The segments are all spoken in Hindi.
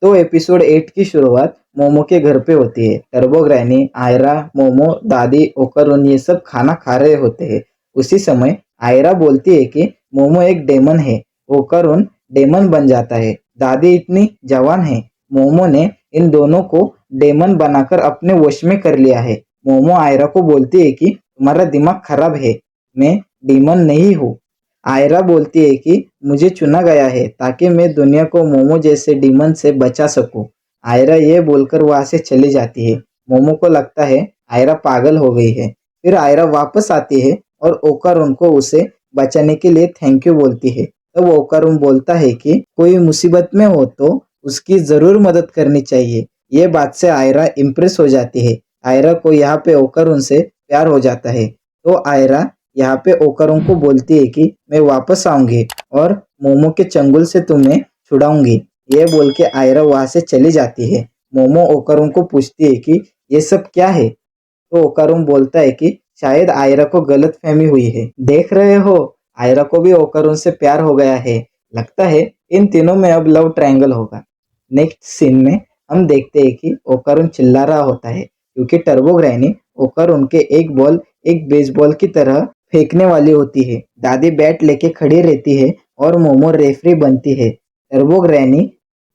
तो एपिसोड 8 की शुरुआत मोमो के घर पे होती है। टर्बो ग्रैनी, आयरा, मोमो, दादी, ओकरून ये सब खाना खा रहे होते हैं। उसी समय आयरा बोलती है कि मोमो एक डेमन है। ओकरून डेमन बन जाता है। दादी इतनी जवान है। मोमो ने इन दोनों को डेमन बनाकर अपने वश में कर लिया है। मोमो आयरा को बोलती है कि तुम्हारा दिमाग खराब है, मैं डेमन नहीं हूँ। आयरा बोलती है कि मुझे चुना गया है ताकि मैं दुनिया को मोमो जैसे डीमन से बचा सकूं। आयरा ये बोलकर वहां से चली जाती है। मोमो को लगता है आयरा पागल हो गई है। फिर आयरा वापस आती है और ओकारून को उसे बचाने के लिए थैंक यू बोलती है। तब ओकारून बोलता है कि कोई मुसीबत में हो तो उसकी जरूर मदद करनी चाहिए। ये बात से आयरा इम्प्रेस हो जाती है। आयरा को यहाँ पे ओकारून से प्यार हो जाता है। तो आयरा यहाँ पे ओकरों को बोलती है कि मैं वापस आऊंगी और मोमो के चंगुल से तुम्हें छुड़ाऊंगी। ये बोल के आयरा वहां से चली जाती है। मोमो ओकरों को पूछती है कि ये सब क्या है। तो ओकरों बोलता है कि शायद आयरा को गलत फहमी हुई है। देख रहे हो, आयरा को भी ओकरों से प्यार हो गया है। लगता है इन तीनों में अब लव ट्रायंगल होगा। नेक्स्ट सीन में हम देखते हैं कि ओकरून चिल्ला रहा होता है क्योंकि टर्बो ग्रैनी ओकरून के एक बॉल एक बेसबॉल की तरह फेंकने वाली होती है। दादी बैट लेके खड़ी रहती है और मोमो रेफरी बनती है। टर्बो ग्रैनी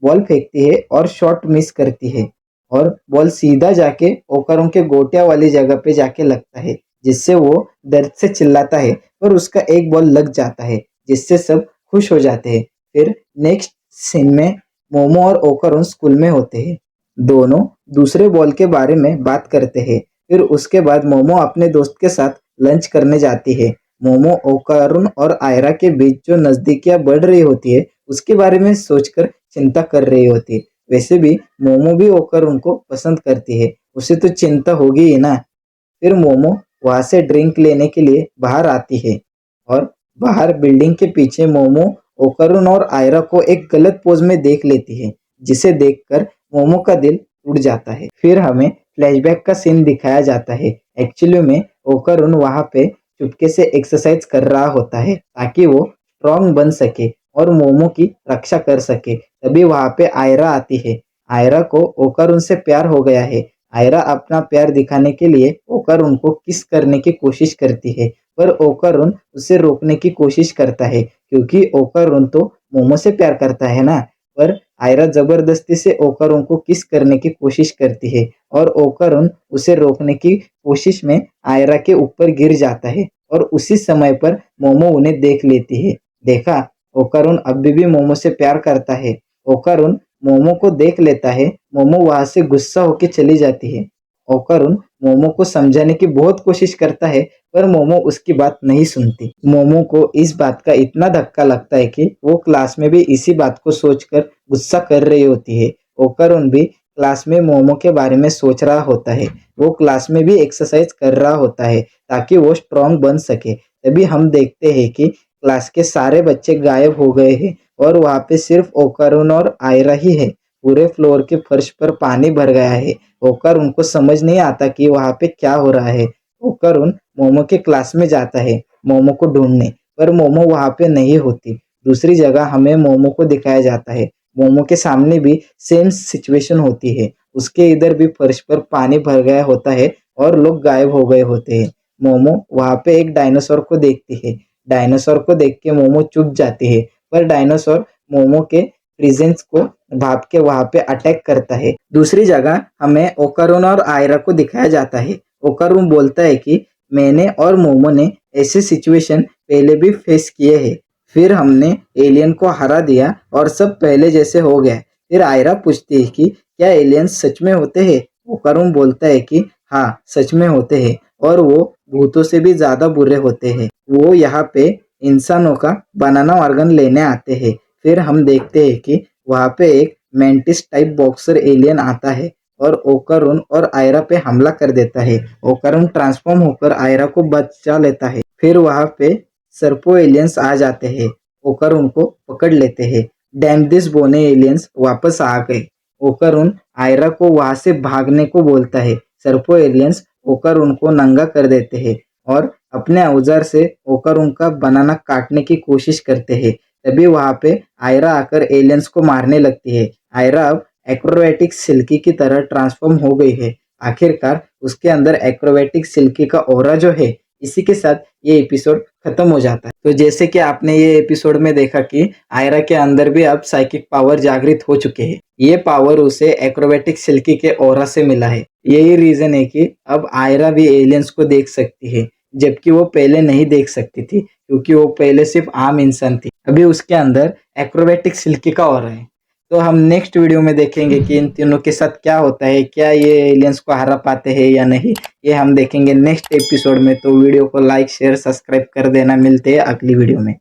बॉल फेंकती है और शॉट मिस करती है और बॉल सीधा जाके ओकरों के गोटिया वाली जगह पे जाके लगता है, जिससे वो दर्द से चिल्लाता है पर उसका एक बॉल लग जाता है, जिससे सब खुश हो जाते हैं। फिर नेक्स्ट सीन में मोमो और ओकरून स्कूल में होते हैं। दोनों दूसरे बॉल के बारे में बात करते हैं। फिर उसके बाद मोमो अपने दोस्त के साथ लंच करने जाती है। मोमो ओकरून और आयरा के बीच जो नजदीकियां बढ़ रही होती है उसके बारे में सोचकर चिंता कर रही होती है। वैसे भी मोमो भी ओकरून को पसंद करती है, उसे तो चिंता होगी ही ना। फिर मोमो वहां से ड्रिंक लेने के लिए बाहर आती है और बाहर बिल्डिंग के पीछे मोमो ओकरून और आयरा को एक गलत पोज में देख लेती है, जिसे देखकर मोमो का दिल टूट जाता है। फिर हमें फ्लैशबैक का सीन दिखाया जाता है। एक्चुअली में ओकरून वहां पे चुपके से एक्सरसाइज कर रहा होता है ताकि वो स्ट्रांग बन सके और मोमो की रक्षा कर सके। तभी वहां पे आयरा आती है। आयरा को ओकरून से प्यार हो गया है। आयरा अपना प्यार दिखाने के लिए ओकरून को किस करने की कोशिश करती है, पर ओकरून उसे रोकने की कोशिश करता है क्योंकि ओकरून तो मोमो से प्यार करता है ना। पर आयरा जबरदस्ती से ओकरून को किस करने की कोशिश करती है और ओकरून उसे रोकने की कोशिश में आयरा के ऊपर गिर जाता है और उसी समय पर मोमो उन्हें देख लेती है। देखा, ओकरून अभी भी मोमो से प्यार करता है। ओकरून मोमो को देख लेता है। मोमो वहां से गुस्सा होकर चली जाती है। ओकरून मोमो को समझाने की बहुत कोशिश करता है पर मोमो उसकी बात नहीं सुनती। मोमो को इस बात का इतना धक्का लगता है कि वो क्लास में भी इसी बात को सोचकर गुस्सा कर रही होती है। ओकरून भी क्लास में मोमो के बारे में सोच रहा होता है। वो क्लास में भी एक्सरसाइज कर रहा होता है ताकि वो स्ट्रांग बन सके। तभी हम देखते हैं कि क्लास के सारे बच्चे गायब हो गए हैं और वहां पे सिर्फ ओकरून और आयरा ही है। पूरे फ्लोर के फर्श पर पानी भर गया है। ओकर उनको समझ नहीं आता कि वहां पे क्या हो रहा है। ओकरून मोमो के क्लास में जाता है मोमो को ढूंढने, पर मोमो वहां पे नहीं होती। दूसरी जगह हमें मोमो को दिखाया जाता है। मोमो के सामने भी सेम सिचुएशन होती है। उसके इधर भी फर्श पर पानी भर गया होता है और लोग गायब हो गए होते हैं। मोमो वहां पे एक डायनासोर को देखती है। डायनासोर को देख के मोमो चुप जाती है, पर डायनासोर मोमो के प्रेजेंस को भाप के वहां पे अटैक करता है। दूसरी जगह हमें ओकरून और आयरा को दिखाया जाता है। ओकरून बोलता है कि मैंने और मोमो ने ऐसे सिचुएशन पहले भी फेस किए हैं, फिर हमने एलियन को हरा दिया और सब पहले जैसे हो गया। फिर आयरा पूछती है कि क्या एलियंस सच में होते हैं। ओकरून बोलता है कि हाँ, सच में होते हैं और वो भूतों से भी ज्यादा बुरे होते हैं। वो यहाँ पे इंसानों का बनाना ऑर्गन लेने आते हैं। फिर हम देखते हैं कि वहाँ पे एक मेंटिस टाइप बॉक्सर एलियन आता है और ओकरून और आयरा पे हमला कर देता है। ओकरून ट्रांसफॉर्म होकर आयरा को बचा लेता है। फिर वहाँ पे सर्पो एलियंस आ जाते हैं। ओकरून को पकड़ लेते हैं। डैम दिस बोने एलियंस वापस आ गए। ओकरून आयरा को वहां से भागने को बोलता है। सर्पो एलियंस ओकरून को नंगा कर देते हैं और अपने औजार से ओकरून का बनाना काटने की कोशिश करते हैं। तभी वहां पे आयरा आकर एलियंस को मारने लगती है। आयरा अब एक्रोबैटिक सिल्की की तरह ट्रांसफॉर्म हो गई है। आखिरकार उसके अंदर एक्रोबैटिक सिल्की का ऑरा जो है, इसी के साथ ये एपिसोड खत्म हो जाता है। तो जैसे कि आपने ये एपिसोड में देखा कि आयरा के अंदर भी अब साइकिक पावर जागृत हो चुके हैं। ये पावर उसे एक्रोबैटिक सिल्की के ऑरा से मिला है। यही रीजन है कि अब आयरा भी एलियंस को देख सकती है, जबकि वो पहले नहीं देख सकती थी, क्योंकि वो पहले सिर्फ आम इंसान थी। अभी उसके अंदर एक्रोबैटिक सिल्की का ऑरा है। तो हम नेक्स्ट वीडियो में देखेंगे कि इन तीनों के साथ क्या होता है, क्या ये एलियंस को हरा पाते हैं या नहीं, ये हम देखेंगे नेक्स्ट एपिसोड में। तो वीडियो को लाइक शेयर सब्सक्राइब कर देना। मिलते हैं अगली वीडियो में।